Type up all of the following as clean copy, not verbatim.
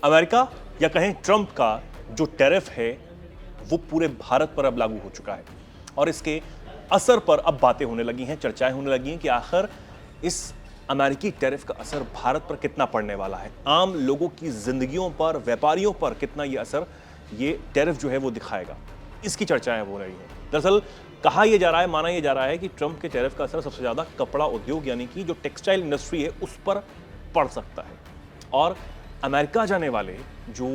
America या कहें Trump का जो टैरिफ है वो पूरे भारत पर अब लागू हो चुका है और इसके असर पर अब बातें होने लगी हैं, चर्चाएं होने लगी हैं कि आखिर इस अमेरिकी टैरिफ का असर भारत पर कितना पड़ने वाला है, आम लोगों की जिंदगियों पर, व्यापारियों पर कितना ये असर ये टैरिफ जो है वो दिखाएगा। इसकी चर्चाएं हो रही हैं। दरअसल कहा यह जा रहा है, माना यह जा रहा है कि ट्रंप के टैरिफ का असर सबसे ज्यादा कपड़ा उद्योग यानी कि जो टेक्सटाइल इंडस्ट्री है उस पर पड़ सकता है और अमेरिका जाने वाले जो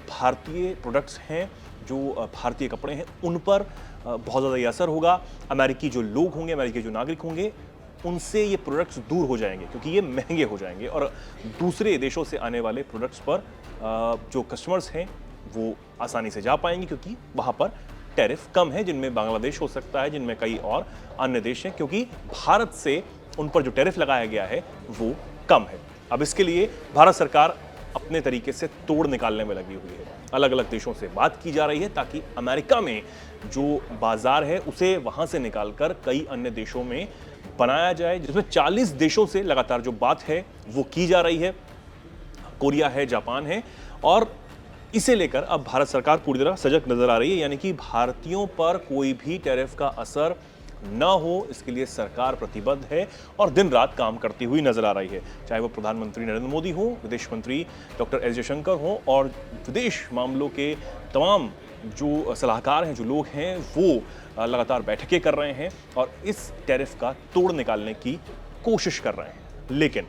भारतीय प्रोडक्ट्स हैं, जो भारतीय कपड़े हैं, उन पर बहुत ज़्यादा ये असर होगा। अमेरिकी जो लोग होंगे, अमेरिकी जो नागरिक होंगे, उनसे ये प्रोडक्ट्स दूर हो जाएंगे क्योंकि ये महंगे हो जाएंगे और दूसरे देशों से आने वाले प्रोडक्ट्स पर जो कस्टमर्स हैं वो आसानी से जा पाएंगे क्योंकि वहाँ पर टैरिफ कम है, जिनमें बांग्लादेश हो सकता है, जिनमें कई और अन्य देश हैं, क्योंकि भारत से उन पर जो टैरिफ लगाया गया है वो कम है। अब इसके लिए भारत सरकार अपने तरीके से तोड़ निकालने में लगी हुई है। अलग अलग देशों से बात की जा रही है ताकि अमेरिका में जो बाजार है उसे वहां से निकालकर कई अन्य देशों में बनाया जाए, जिसमें 40 देशों से लगातार जो बात है वो की जा रही है। कोरिया है, जापान है और इसे लेकर अब भारत सरकार पूरी तरह सजग नजर आ रही है, यानी कि भारतीयों पर कोई भी टैरिफ का असर न हो इसके लिए सरकार प्रतिबद्ध है और दिन रात काम करती हुई नजर आ रही है। चाहे वो प्रधानमंत्री नरेंद्र मोदी हो, विदेश मंत्री डॉक्टर एस जयशंकर हो और विदेश मामलों के तमाम जो सलाहकार हैं, जो लोग हैं, वो लगातार बैठकें कर रहे हैं और इस टैरिफ का तोड़ निकालने की कोशिश कर रहे हैं। लेकिन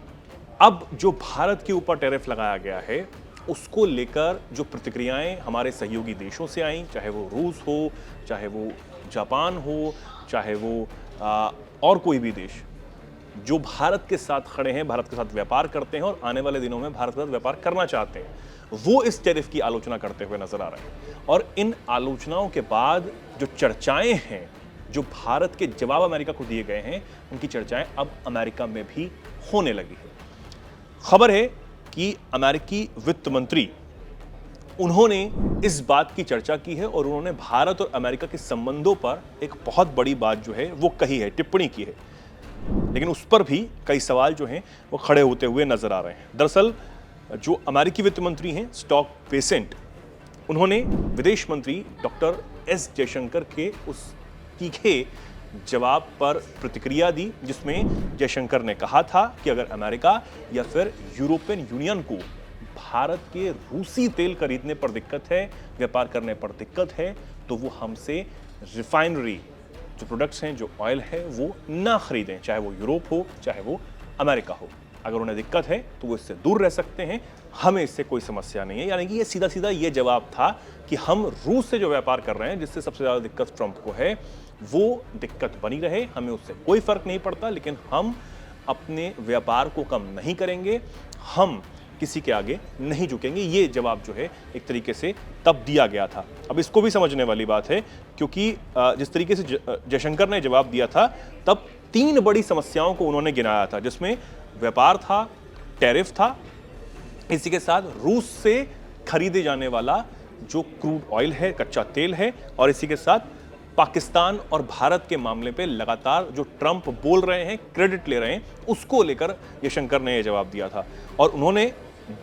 अब जो भारत के ऊपर टैरिफ लगाया गया है उसको लेकर जो प्रतिक्रियाएं हमारे सहयोगी देशों से आई, चाहे वो रूस हो, चाहे वो जापान हो, चाहे वो और कोई भी देश जो भारत के साथ खड़े हैं, भारत के साथ व्यापार करते हैं और आने वाले दिनों में भारत के साथ व्यापार करना चाहते हैं, वो इस टैरिफ की आलोचना करते हुए नजर आ रहे हैं। और इन आलोचनाओं के बाद जो चर्चाएं हैं, जो भारत के जवाब अमेरिका को दिए गए हैं, उनकी चर्चाएं अब अमेरिका में भी होने लगी है। खबर है कि अमेरिकी वित्त मंत्री उन्होंने इस बात की चर्चा की है और उन्होंने भारत और अमेरिका के संबंधों पर एक बहुत बड़ी बात जो है वो कही है, टिप्पणी की है। लेकिन उस पर भी कई सवाल जो हैं वो खड़े होते हुए नजर आ रहे हैं। दरअसल जो अमेरिकी वित्त मंत्री हैं स्कॉट बेसेंट, उन्होंने विदेश मंत्री डॉक्टर एस जयशंकर के उस तीखे जवाब पर प्रतिक्रिया दी, जिसमें जयशंकर ने कहा था कि अगर अमेरिका या फिर यूरोपियन यूनियन को भारत के रूसी तेल खरीदने पर दिक्कत है, व्यापार करने पर दिक्कत है, तो वो हमसे रिफाइनरी जो प्रोडक्ट्स हैं, जो ऑयल है, वो ना खरीदें, चाहे वो यूरोप हो, चाहे वो अमेरिका हो। अगर उन्हें दिक्कत है तो वो इससे दूर रह सकते हैं, हमें इससे कोई समस्या नहीं है। यानी कि ये सीधा सीधा ये जवाब था कि हम रूस से जो व्यापार कर रहे हैं, जिससे सबसे ज़्यादा दिक्कत ट्रंप को है, वो दिक्कत बनी रहे, हमें उससे कोई फर्क नहीं पड़ता, लेकिन हम अपने व्यापार को कम नहीं करेंगे, हम किसी के आगे नहीं झुकेंगे। ये जवाब जो है एक तरीके से तब दिया गया था। अब इसको भी समझने वाली बात है क्योंकि जिस तरीके से जयशंकर ने जवाब दिया था तब 3 बड़ी समस्याओं को उन्होंने गिनाया था, जिसमें व्यापार था, टैरिफ था, इसी के साथ रूस से खरीदे जाने वाला जो क्रूड ऑयल है, कच्चा तेल है, और इसी के साथ पाकिस्तान और भारत के मामले पे लगातार जो ट्रंप बोल रहे हैं, क्रेडिट ले रहे हैं, उसको लेकर जयशंकर ने यह जवाब दिया था। और उन्होंने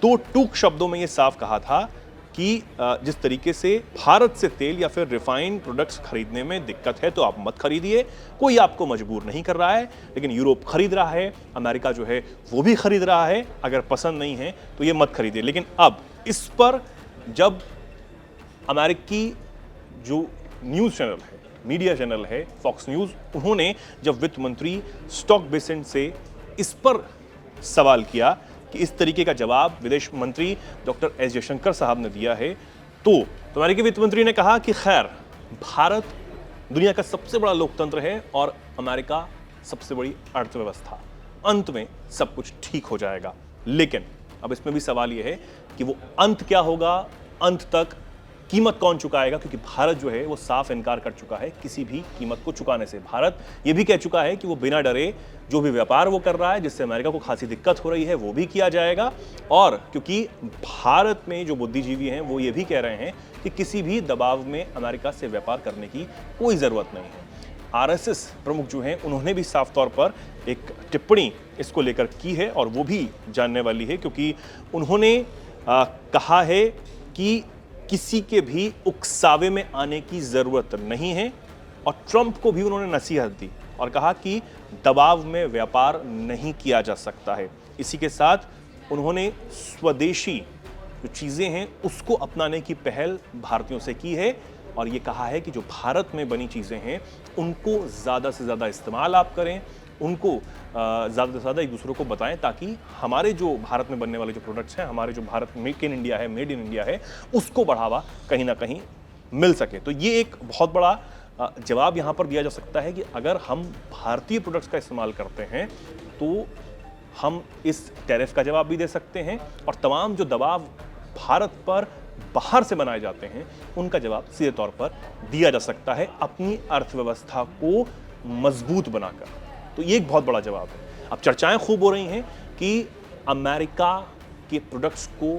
2 टूक शब्दों में यह साफ कहा था कि जिस तरीके से भारत से तेल या फिर रिफाइंड प्रोडक्ट्स खरीदने में दिक्कत है तो आप मत खरीदिए, कोई आपको मजबूर नहीं कर रहा है, लेकिन यूरोप खरीद रहा है, अमेरिका जो है वो भी खरीद रहा है, अगर पसंद नहीं है तो ये मत खरीदिए। लेकिन अब इस पर जब अमेरिकी जो न्यूज़ चैनल है, मीडिया चैनल है फॉक्स न्यूज़, उन्होंने जब वित्त मंत्री स्कॉट बेसेंट से इस पर सवाल किया कि इस तरीके का जवाब विदेश मंत्री डॉक्टर एस जयशंकर साहब ने दिया है, तो अमेरिकी वित्त मंत्री ने कहा कि खैर, भारत दुनिया का सबसे बड़ा लोकतंत्र है और अमेरिका सबसे बड़ी अर्थव्यवस्था, अंत में सब कुछ ठीक हो जाएगा। लेकिन अब इसमें भी सवाल यह है कि वो अंत क्या होगा, अंत तक कीमत कौन चुकाएगा, क्योंकि भारत जो है वो साफ इनकार कर चुका है किसी भी कीमत को चुकाने से। भारत ये भी कह चुका है कि वो बिना डरे जो भी व्यापार वो कर रहा है, जिससे अमेरिका को खासी दिक्कत हो रही है, वो भी किया जाएगा। और क्योंकि भारत में जो बुद्धिजीवी हैं वो ये भी कह रहे हैं कि किसी भी दबाव में अमेरिका से व्यापार करने की कोई ज़रूरत नहीं है। आरएसएस प्रमुख जो हैं उन्होंने भी साफ तौर पर एक टिप्पणी इसको लेकर की है और वो भी जानने वाली है, क्योंकि उन्होंने कहा है कि किसी के भी उकसावे में आने की जरूरत नहीं है और ट्रंप को भी उन्होंने नसीहत दी और कहा कि दबाव में व्यापार नहीं किया जा सकता है। इसी के साथ उन्होंने स्वदेशी जो चीज़ें हैं उसको अपनाने की पहल भारतीयों से की है और ये कहा है कि जो भारत में बनी चीज़ें हैं उनको ज़्यादा से ज़्यादा इस्तेमाल आप करें, उनको ज़्यादा से ज़्यादा एक दूसरों को बताएं ताकि हमारे जो भारत में बनने वाले जो प्रोडक्ट्स हैं, हमारे जो भारत मेक इन इंडिया है, मेड इन इंडिया है, उसको बढ़ावा कहीं ना कहीं मिल सके। तो ये एक बहुत बड़ा जवाब यहाँ पर दिया जा सकता है कि अगर हम भारतीय प्रोडक्ट्स का इस्तेमाल करते हैं तो हम इस टैरिफ का जवाब भी दे सकते हैं और तमाम जो दबाव भारत पर बाहर से बनाए जाते हैं उनका जवाब सीधे तौर पर दिया जा सकता है अपनी अर्थव्यवस्था को मजबूत बनाकर। तो ये एक बहुत बड़ा जवाब है। अब चर्चाएं खूब हो रही हैं कि अमेरिका के प्रोडक्ट्स को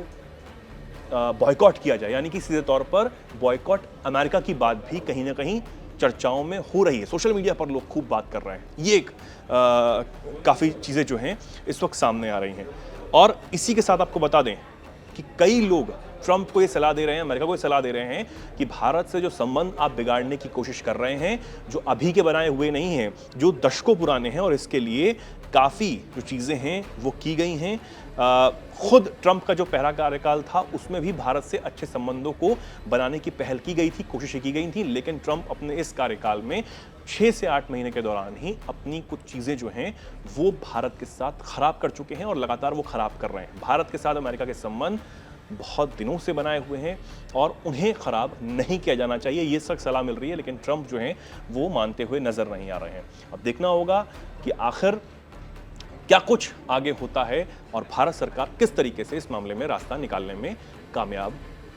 बॉयकॉट किया जाए, यानी कि सीधे तौर पर बॉयकॉट अमेरिका की बात भी कहीं ना कहीं चर्चाओं में हो रही है। सोशल मीडिया पर लोग खूब बात कर रहे हैं। ये एक काफ़ी चीज़ें जो हैं इस वक्त सामने आ रही हैं और इसी के साथ आपको बता दें कि कई लोग ट्रंप को ये सलाह दे रहे हैं, अमेरिका को ये सलाह दे रहे हैं कि भारत से जो संबंध आप बिगाड़ने की कोशिश कर रहे हैं, जो अभी के बनाए हुए नहीं हैं, जो दशकों पुराने हैं और इसके लिए काफ़ी जो चीज़ें हैं वो की गई हैं। खुद ट्रंप का जो पहला कार्यकाल था उसमें भी भारत से अच्छे संबंधों को बनाने की पहल की गई थी, कोशिशें की गई थी, लेकिन ट्रंप अपने इस कार्यकाल में 6 से 8 महीने के दौरान ही अपनी कुछ चीज़ें जो हैं वो भारत के साथ खराब कर चुके हैं और लगातार वो खराब कर रहे हैं। भारत के साथ अमेरिका के संबंध बहुत दिनों से बनाए हुए हैं और उन्हें खराब नहीं किया जाना चाहिए, ये सख्त सलाह मिल रही है, लेकिन ट्रंप जो हैं वो मानते हुए नजर नहीं आ रहे हैं। अब देखना होगा कि आखिर क्या कुछ आगे होता है और भारत सरकार किस तरीके से इस मामले में रास्ता निकालने में कामयाब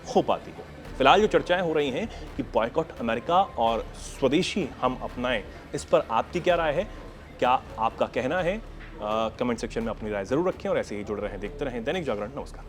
हो पाती है। फिलहाल जो चर्चाएं हो रही हैं कि बॉयकॉट अमेरिका और स्वदेशी हम अपनाएं, इस पर आपकी क्या राय है, क्या आपका कहना है? कमेंट सेक्शन में अपनी राय जरूर रखें और ऐसे ही जुड़े रहें, देखते रहें दैनिक जागरण। नमस्कार।